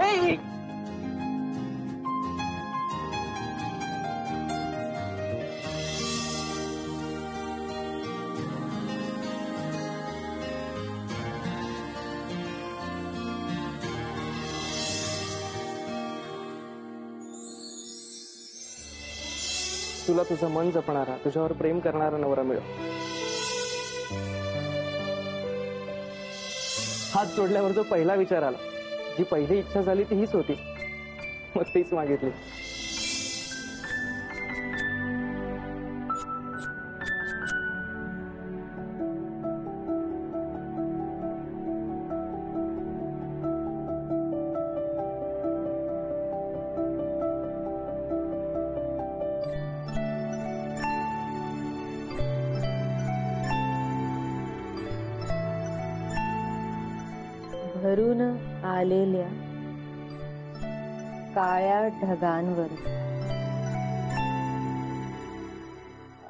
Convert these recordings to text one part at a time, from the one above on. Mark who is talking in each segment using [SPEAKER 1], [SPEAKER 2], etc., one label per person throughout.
[SPEAKER 1] ए तुला तुझं मन जपणारा, तुझ्यावर प्रेम करणारा नवरा मिळो. हात जोडल्यावर जो पहिला विचार आला, जी पहिली इच्छा झाली ती हीच होती, मग तीच मागितली.
[SPEAKER 2] भरून आलेल्या काळ्या ढगांवर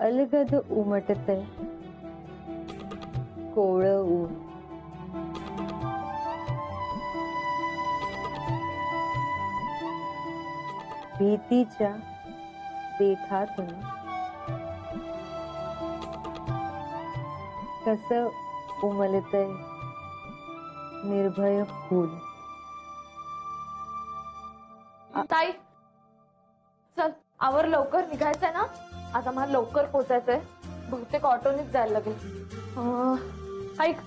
[SPEAKER 2] अलगद उमटतय कोवळं ऊन. भीतीच्या देखातून कसं उमलतय निर्भय फूल.
[SPEAKER 3] ताई चल आवर, लवकर निघायचंय ना, आता मला लवकर पोचायचंय, बहुतेक ऑटोनेच जायला लागेल. ऐक,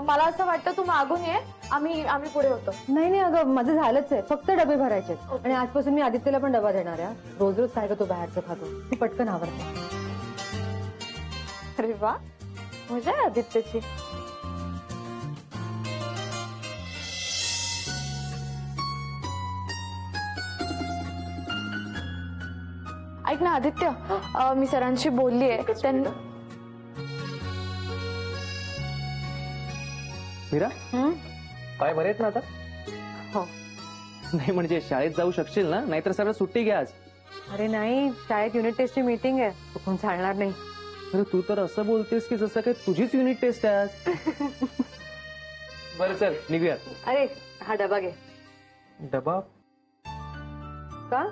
[SPEAKER 3] मला असं वाटतं तू मागून ये, आम्ही पुढे होतो.
[SPEAKER 2] नाही नाही अगं, माझं झालंच आहे, फक्त डबे भरायचे आणि आजपासून मी आदित्यला पण डबा देणार आहे. रोज रोज काय का तो बाहेरचं खातो, ती पटकन आवडते.
[SPEAKER 3] अरे वा, मजा आहे आदित्यची. ऐक ना आदित्य, मी सरांशी बोललीये.
[SPEAKER 1] मीरा, काय बरे आहेत ना आता?
[SPEAKER 2] हो.
[SPEAKER 1] नाही म्हणजे शाळेत जाऊ शकशील ना, नाहीतर सरळ सुट्टी घ्या आज.
[SPEAKER 2] अरे नाही, शाळेत युनिट टेस्टची मीटिंग आहे, तू कोण चालणार नाही.
[SPEAKER 1] अरे तू तर असं बोलतेस की जसं काही तुझीच युनिट टेस्ट आहे आज. बरं चल निघूया.
[SPEAKER 2] अरे हा डबा घे.
[SPEAKER 1] डबा
[SPEAKER 2] का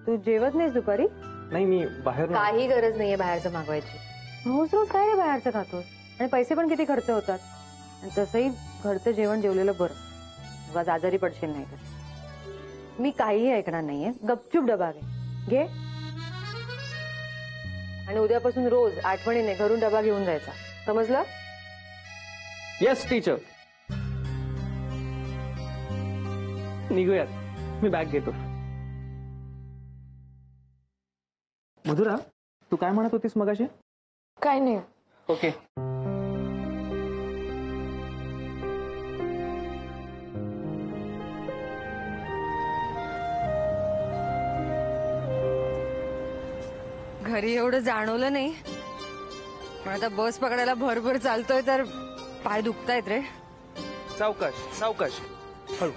[SPEAKER 2] तू जेवत नाहीस दुपारी?
[SPEAKER 1] नाही, मी बाहेर.
[SPEAKER 2] काही गरज नाहीये बाहेरचं मागवायची. रोज रोज काय रे बाहेरचं खातोस, आणि पैसे पण किती खर्च होतात. आणि तसंही घरचं जेवण जेवलेलं बरं, उगाच आजारी पडशील नाही तर. मी काहीही ऐकणार नाहीये, गपचूप डबा घे. आणि उद्यापासून रोज आठवणीने घरून डबा घेऊन जायचा, समजलं?
[SPEAKER 1] Yes teacher. निघूयात, मी बॅग घेतो. मधुरा, तू काय म्हणत होतीस मगाशी?
[SPEAKER 3] काय नाही.
[SPEAKER 1] ओके.
[SPEAKER 2] घरी एवढं जाणवलं नाही, पण आता बस पकडायला भरभर चालतोय तर पाय दुखतायत रे.
[SPEAKER 4] सावकाश सावकाश, हळू.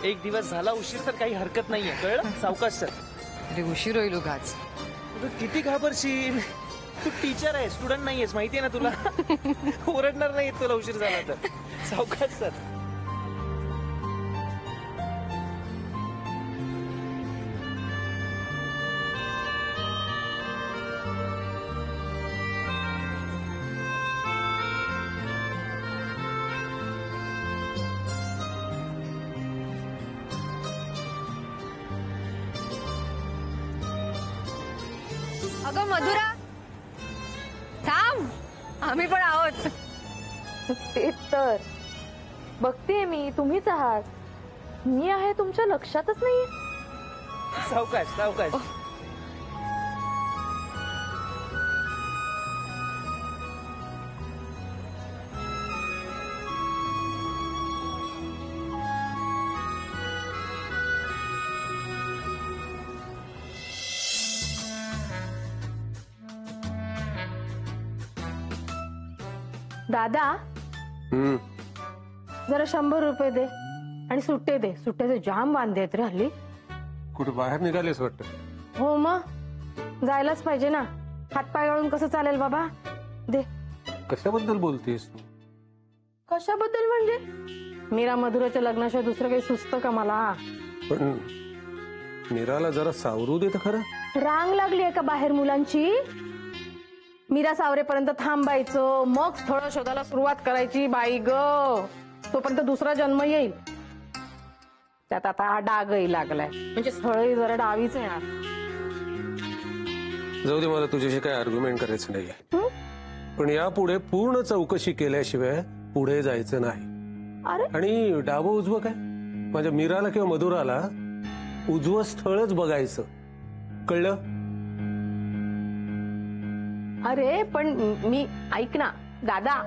[SPEAKER 4] एक दिवस झाला उशीर तर काही हरकत नाहीये, कळलं? सावकाश सर.
[SPEAKER 2] अरे उशीर होईल उगाच.
[SPEAKER 4] तू किती घाबरशील, तू टीचर आहे, स्टुडंट नाहीयेस, माहितीये ना तुला. ओरडणार नाही तुला उशीर झाला तर. सावकाश सर.
[SPEAKER 2] अगं मधुरा थांब, आम्ही पण आहोत.
[SPEAKER 3] तेच तर बघतेय मी, तुम्हीच आहात. मी आहे तुमच्या लक्षातच नाहीये.
[SPEAKER 4] सावकाश सावकाश.
[SPEAKER 3] दादा, जरा 100 रुपये दे आणि सुट्टे दे. सुट्ट्याचे जाम वांदे आहेत रे हल्ली.
[SPEAKER 5] कुठे बाहेर निघालेस वाटतं?
[SPEAKER 3] हो मग जायलाच पाहिजे ना, हातपाय गाळून कसं चालेल बाबा. दे.
[SPEAKER 5] कशाबद्दल बोलतेस?
[SPEAKER 3] कशाबद्दल म्हणजे?
[SPEAKER 6] मीरा मधुराच्या लग्नाशिवाय दुसरं काही सुचतं का मला?
[SPEAKER 5] पण मीराला जरा सावरू दे तर खरं.
[SPEAKER 6] रांग लागली आहे का बाहेर मुलांची? मीरा सावरेपर्यंत थांबायचं, मग स्थळ शोधायला सुरुवात करायची. बाई ग, तोपर्यंत दुसरा जन्म येईल. त्यात आता हा डागही लागलाय, म्हणजे स्थळही जरा डावीच येणार.
[SPEAKER 5] जाऊ दे, मला तुझ्याशी काही आर्ग्युमेंट करायचं नाहीये. पण यापुढे पूर्ण चौकशी केल्याशिवाय पुढे जायचं नाही.
[SPEAKER 6] अरे
[SPEAKER 5] आणि डावं उजवं काय, माझ्या मीराला किंवा मधुराला उजवं स्थळच बघायचं, कळलं?
[SPEAKER 6] अरे पण मी ऐक ना दादा.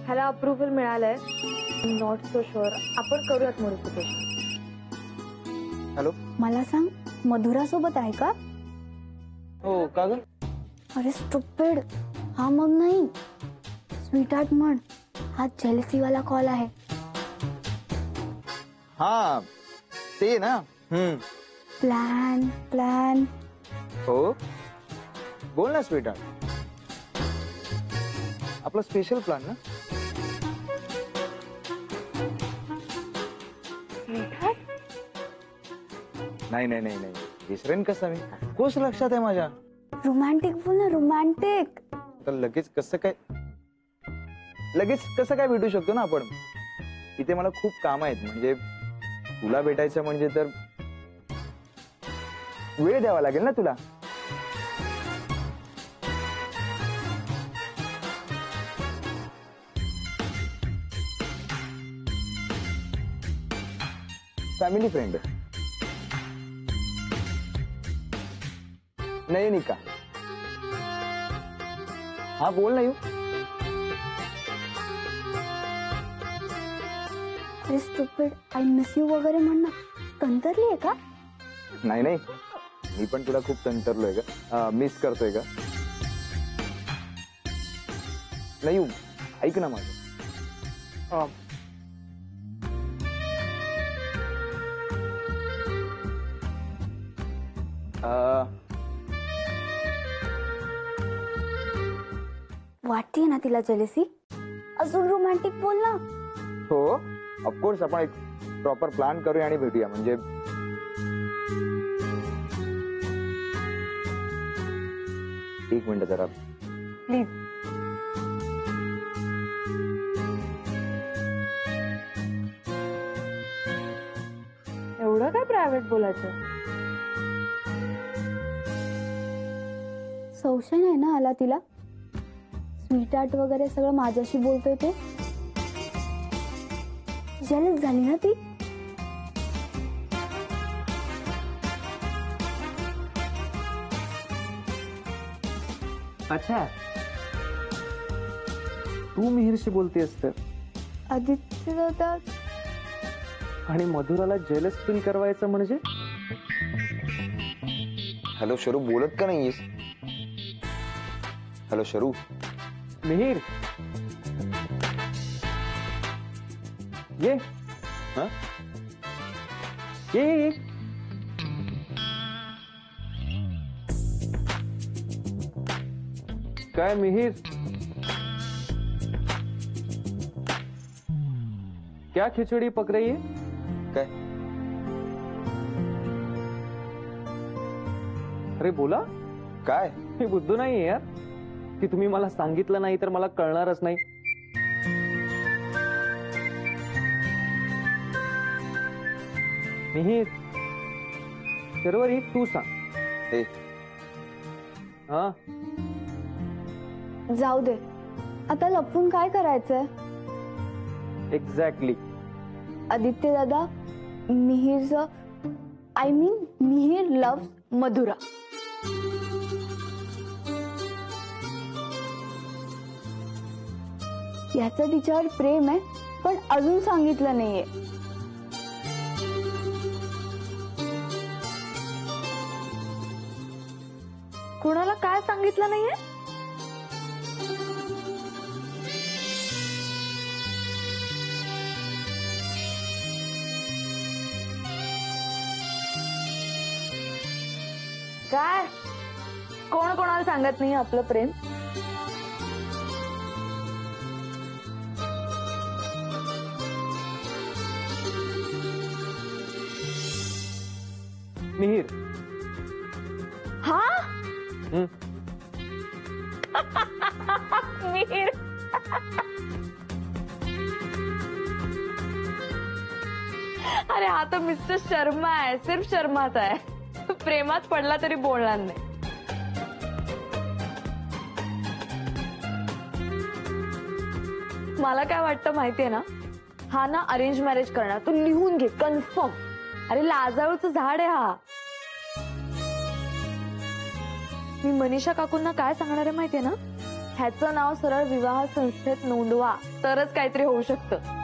[SPEAKER 3] ह्याला अप्रुव्हल मिळालंय. Not so sure. आपण करूयात मॉडिफिकेशन.
[SPEAKER 4] हॅलो.
[SPEAKER 7] मला सांग, मधुरा सोबत आहे का?
[SPEAKER 4] हो का ग?
[SPEAKER 7] अरे स्टुपिड, हा मग नाही, स्वीटहार्ट म्हण. हा जेलसी वाला कॉल आहे.
[SPEAKER 8] हा ते ना.
[SPEAKER 7] Plan plan.
[SPEAKER 8] हो बोल ना स्वीटहार्ट. आपला स्पेशल प्लॅन ना. नाही नाही नाही नाही, विसरेन कसं मी, कोस लक्षात आहे माझ्या.
[SPEAKER 7] रोमॅन्टिक बोल ना, रोमॅन्टिक.
[SPEAKER 8] तर लगेच कसं काय भेटू शकतो ना आपण. इथे मला खूप काम आहेत, म्हणजे तुला भेटायचं म्हणजे तर वेळ द्यावा लागेल ना तुला. फॅमिली फ्रेंड नाही निका. हा बोल ना.
[SPEAKER 7] अरे स्टुपिड, आय मिस यू वगैरे म्हण ना. कंतरली आहे का?
[SPEAKER 8] नाही नाही, मी पण तुला खूप तंतरलोय का, मिस करतोय का? नाही ऐक ना माझं.
[SPEAKER 7] वाटतीये ना तिला जेलेसी. अजून रोमॅन्टिक बोल ना.
[SPEAKER 8] हो ऑफकोर्स, आपण एक प्रॉपर प्लॅन करूया आणि भेटूया. म्हणजे एक मिनिट जरा
[SPEAKER 2] प्लीज. एवढं काय प्रायव्हेट बोलायचं?
[SPEAKER 7] संशय नाही ना आला तिला? स्वीटहार्ट वगैरे सगळं माझ्याशी बोलतोय ते. जेलस झाली ना ती.
[SPEAKER 1] अच्छा, तू मिहिरशी बोलतेस तर,
[SPEAKER 7] आदित्य दादा.
[SPEAKER 1] आणि मधुराला जेलस फील करवायचं म्हणजे?
[SPEAKER 8] हॅलो शरू, बोलत का नाहीयेस? हॅलो शरू.
[SPEAKER 1] मिहिर ये.
[SPEAKER 8] हा?
[SPEAKER 1] ये. काय मिहिर, क्या खिचड़ी पक रही है?
[SPEAKER 8] काय?
[SPEAKER 1] अरे बोला.
[SPEAKER 8] काय?
[SPEAKER 1] मी बुद्धू नाहीये यार, की तुम्ही मला सांगितलं नाही तर मला कळणारच नाही. मिहिर, शर्वरी तू सांग.
[SPEAKER 8] हे
[SPEAKER 1] हा,
[SPEAKER 7] जाऊ दे, आता लपून काय करायचंय?
[SPEAKER 1] एक्झॅक्टली.
[SPEAKER 7] आदित्य दादा, मिहिरचं, I mean Mihir loves Madhura. याचं तिच्यावर प्रेम आहे, पण अजून सांगितलं नाहीये.
[SPEAKER 3] कुणाला काय सांगितलं नाहीये? काय कोण कोणाला सांगत नाही आपलं प्रेम?
[SPEAKER 1] मिहीर.
[SPEAKER 3] हा
[SPEAKER 1] हं.
[SPEAKER 3] मिहीर. अरे हा तो मिस्टर शर्मा आहे, सिर्फ शर्माच आहे. प्रेमात पडला तरी बोलणार नाही. मला काय वाटतं माहितीये ना, हा ना अरेंज मॅरेज करणार. तू लिहून घे कन्फर्म. अरे लाजाळूचं झाड आहे हा. मी मनीषा काकूंना काय सांगणार आहे माहितीये ना, ह्याचं नाव सरळ विवाह संस्थेत नोंदवा, तरच काहीतरी होऊ शकतं.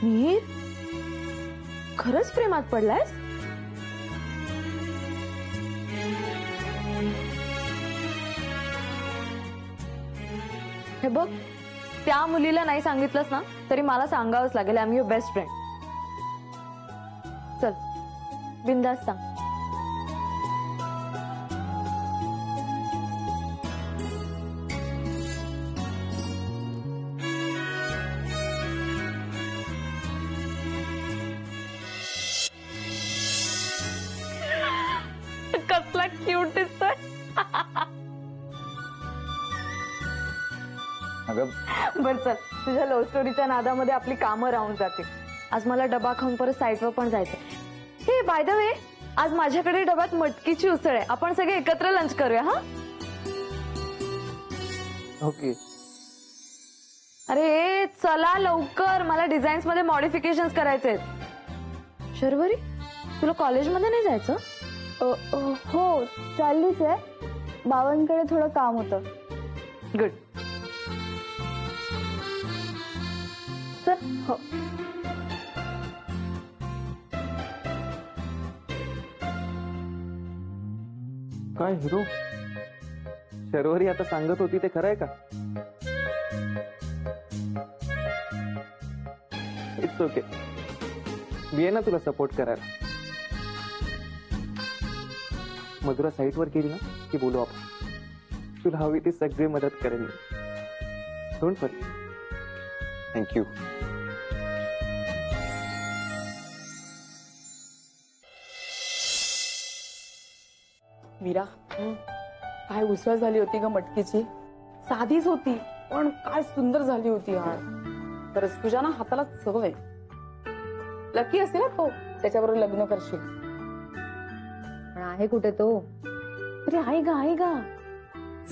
[SPEAKER 3] मिहीर, खरंच प्रेमात पडलायस? हे बघ, त्या मुलीला नाही सांगितलंस ना तरी मला सांगावंच लागेल. I am your best friend. चल बिंदास सांग. कसला क्यूट दिसतोय.
[SPEAKER 8] अगं
[SPEAKER 3] बर चल, तुझ्या लव्ह स्टोरीच्या नादामध्ये आपली कामं राहून जातील. आज मला डबा खाऊन परत साईटवर पण जायचं. हे बाय द वे, आज माझ्याकडे डब्यात मटकीची उसळ आहे. आपण सगळे एकत्र लंच करूया. हा
[SPEAKER 1] ओके.
[SPEAKER 3] अरे चला लवकर, मला डिझाईन्स मध्ये मॉडिफिकेशन करायचे आहेत. शर्वरी, तुला कॉलेजमध्ये नाही जायचं?
[SPEAKER 7] हो चाललीच आहे. बाबांकडे थोडं काम होतं.
[SPEAKER 3] गुड. चल. हो.
[SPEAKER 1] काय हिरो, शर्वरी आता सांगत होती ते खरं आहे का? इट्स ओके, मी आहे ना तुला सपोर्ट करायला. मधुरा साईटवर गेली ना की बोलू आपण. तुला हवी ती सगळी मदत करेन मी. Don't worry.
[SPEAKER 8] थँक्यू.
[SPEAKER 6] मीरा, काय उसळ झाली होती ग मटकीची. साधीच होती पण काय सुंदर झाली होती यार. खरंच तुझ्या ना हाताला चव आहे. लकी असेल ना तो, त्याच्याबरोबर लग्न करशील.
[SPEAKER 2] पण आहे कुठे तो?
[SPEAKER 6] अरे आएगा.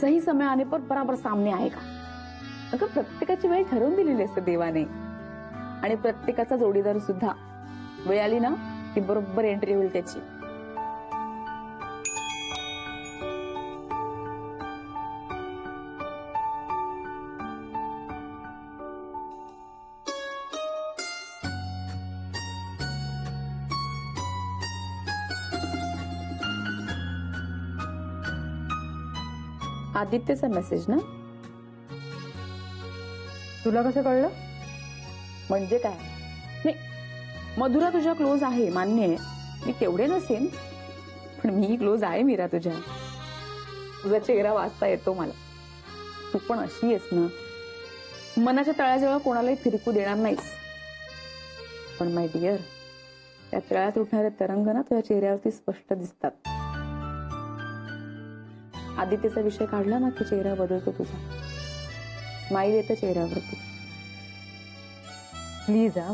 [SPEAKER 6] सही समय आने पर बराबर सामने आएगा. अगं प्रत्येकाची वेळ ठरवून दिलेली असते देवाने, आणि प्रत्येकाचा जोडीदार सुद्धा वेळ आली ना की बरोबर एंट्री होईल त्याची. आदित्यचा मेसेज ना?
[SPEAKER 2] तुला कसं कळलं?
[SPEAKER 6] म्हणजे काय नाही, मधुरा तुझ्या क्लोज आहे मान्य आहे. मी तेवढे नसेन पण मी क्लोज आहे मीरा तुझ्या. तुझा चेहरा वाचता येतो मला. तू पण अशी आहेस ना, मनाच्या तळाजवळ कोणालाही फिरकू देणार नाहीस. पण माय डिअर, त्या तळ्यात उठणारे तरंग ना तुझ्या चेहऱ्यावरती स्पष्ट दिसतात. आदित्यचा विषय काढला ना की चेहरा बदलतो तुझा. स्माईल येते चेहऱ्यावरती.
[SPEAKER 2] प्लीज हा,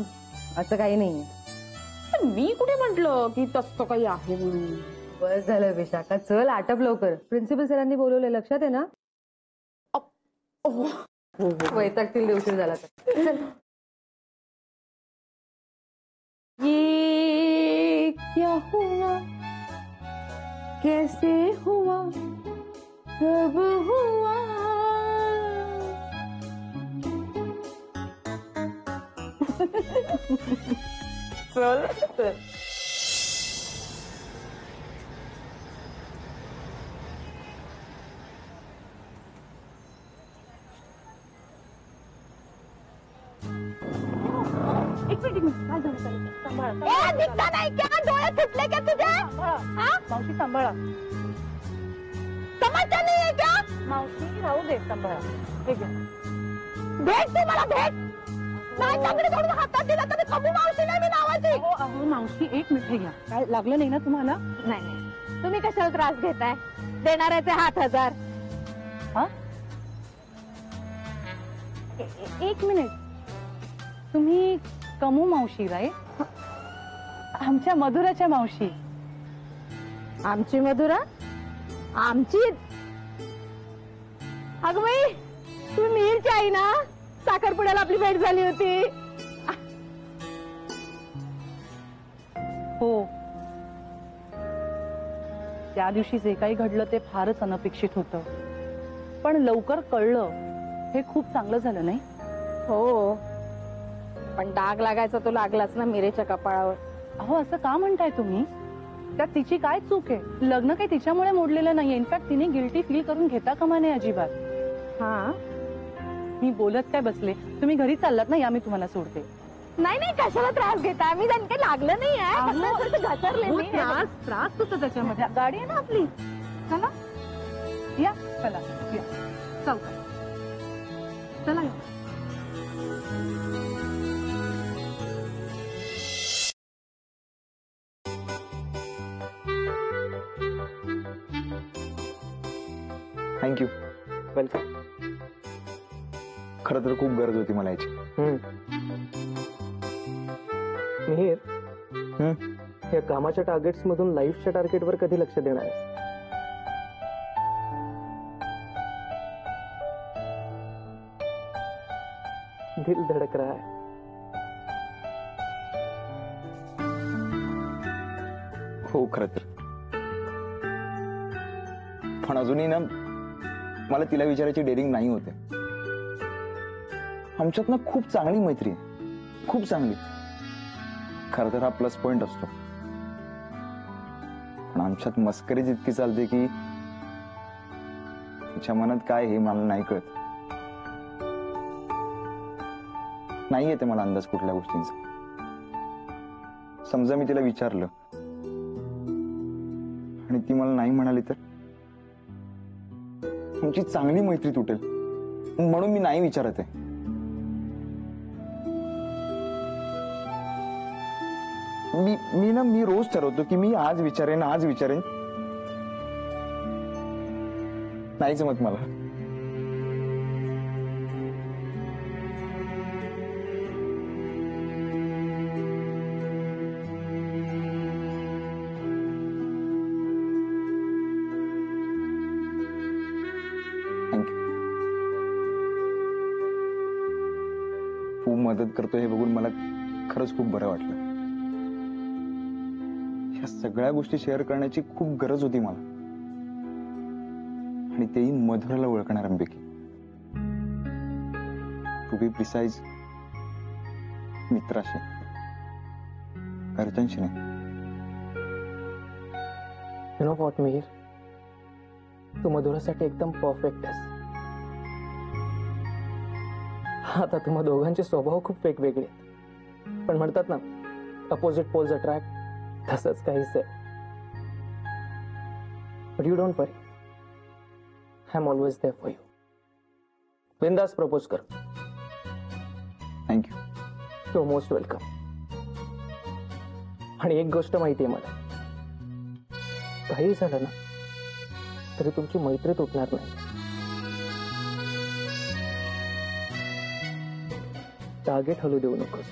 [SPEAKER 2] असं काही नाहीये.
[SPEAKER 6] मी कुठे म्हंटल की तसं काही आहे म्हणून.
[SPEAKER 2] बस झालं विशाखा, चल आटप लवकर. प्रिन्सिपल सरांनी बोलवलंय, लक्षात आहे ना? वैतागतील उशीर झाला तर. चल.
[SPEAKER 6] ये क्या हुआ, कैसे हुआ, कब हुआ. चल चल. एक मिनिट काय झालं सांभाळा
[SPEAKER 3] नाही क्या डोळे फुटले का तुझे
[SPEAKER 6] मावशी सांभाळा
[SPEAKER 3] समजता नाहीये क्या
[SPEAKER 6] मावशी राहू दे सांभाळा हे घ्या
[SPEAKER 3] भेट तू मला भेट नाही चांगली सोडून हातात दिला तर कबू मावशी नाही मी नावाची
[SPEAKER 6] अहो मावशी एक मिनिट हे घ्या काय लागलं नाही ना तुम्हाला
[SPEAKER 3] नाही तुम्ही कशाला त्रास घेताय देणाऱ्याचे 8,000
[SPEAKER 6] हा एक मिनिट तुम्ही कमू मावशी राईट आमच्या मधुराच्या मावशी
[SPEAKER 3] आमची मधुरा आमची अगं बाई तुम्ही मिहीरची आई ना साखरपुड्याला आपली भेट झाली होती
[SPEAKER 6] हो त्या दिवशी जे काही घडलं ते फारच अनपेक्षित होतं पण लवकर कळलं हे खूप चांगलं झालं नाही
[SPEAKER 3] हो पण डाग लागायचा तो लागलाच ना मिरेच्या कपाळावर
[SPEAKER 6] अहो असं का म्हणताय तुम्ही त्यात तिची काय चूक आहे लग्न काही तिच्यामुळे मोडलेलं नाहीये इनफॅक्ट तिने गिल्टी फील करून घेता कामा नये अजिबात
[SPEAKER 3] हा
[SPEAKER 6] मी बोलत काय बसले तुम्ही घरी चाललात ना या मी तुम्हाला सोडते
[SPEAKER 3] नाही नाही कशाला त्रास घेता मी त्यांनी काही लागलं नाही आहे घसरले मी
[SPEAKER 6] त्रास होतो त्याच्यामध्ये गाडी आहे ना आपली चला या चला या चौका चला या.
[SPEAKER 8] थँक्यू.
[SPEAKER 1] वेलकम.
[SPEAKER 8] खरं तर खूप गरज होती मला याची.
[SPEAKER 1] मिहीर या कामाच्या टार्गेट्स मधून लाईफच्या टार्गेटवर कधी लक्ष देणार आहेस? दिल धडक रहा है.
[SPEAKER 8] हो खरं तर पण अजूनही ना मला तिला विचारायची डेअरिंग नाही होते. आमच्यात ना खूप चांगली मैत्री आहे खूप चांगली. खरं तर हा प्लस पॉइंट असतो पण आमच्यात मस्करी जितकी चालते की तिच्या मनात काय हे मला नाही कळत. नाही येते मला अंदाज कुठल्या गोष्टींचा. समजा मी तिला विचारलं आणि ती मला नाही म्हणाली तर आमची चांगली मैत्री तुटेल म्हणून मी नाही विचारत आहे. मी रोज ठरवतो की मी आज विचारेन नाही जमत मला. थँक्यू. तू मदत करतो हे बघून मला खरंच खूप बरं वाटलं. या सगळ्या गोष्टी शेअर करण्याची खूप गरज होती मला आणि तेही मधुराला ओळखणाऱ्यांपैकी. टू बी प्रिसाइज मित्राशी घरच्यांशी नाही.
[SPEAKER 1] यु नो व्हॉट मिहीर, तू मधुरासाठी एकदम परफेक्ट आहेस. आता तुम्हा दोघांचे स्वभाव खूप वेगवेगळे आहेत पण म्हणतात ना अपोजिट पोल्स अट्रॅक्ट, तसंच काहीच आहे. But you don't worry, I am always there for you. बिंदास प्रपोज कर.
[SPEAKER 8] थँक्यू.
[SPEAKER 1] You most welcome. आणि एक गोष्ट माहिती आहे मला, काही झालं ना तरी तुमची मैत्री तुटणार नाही. टार्गेट हलू देऊ नकोस.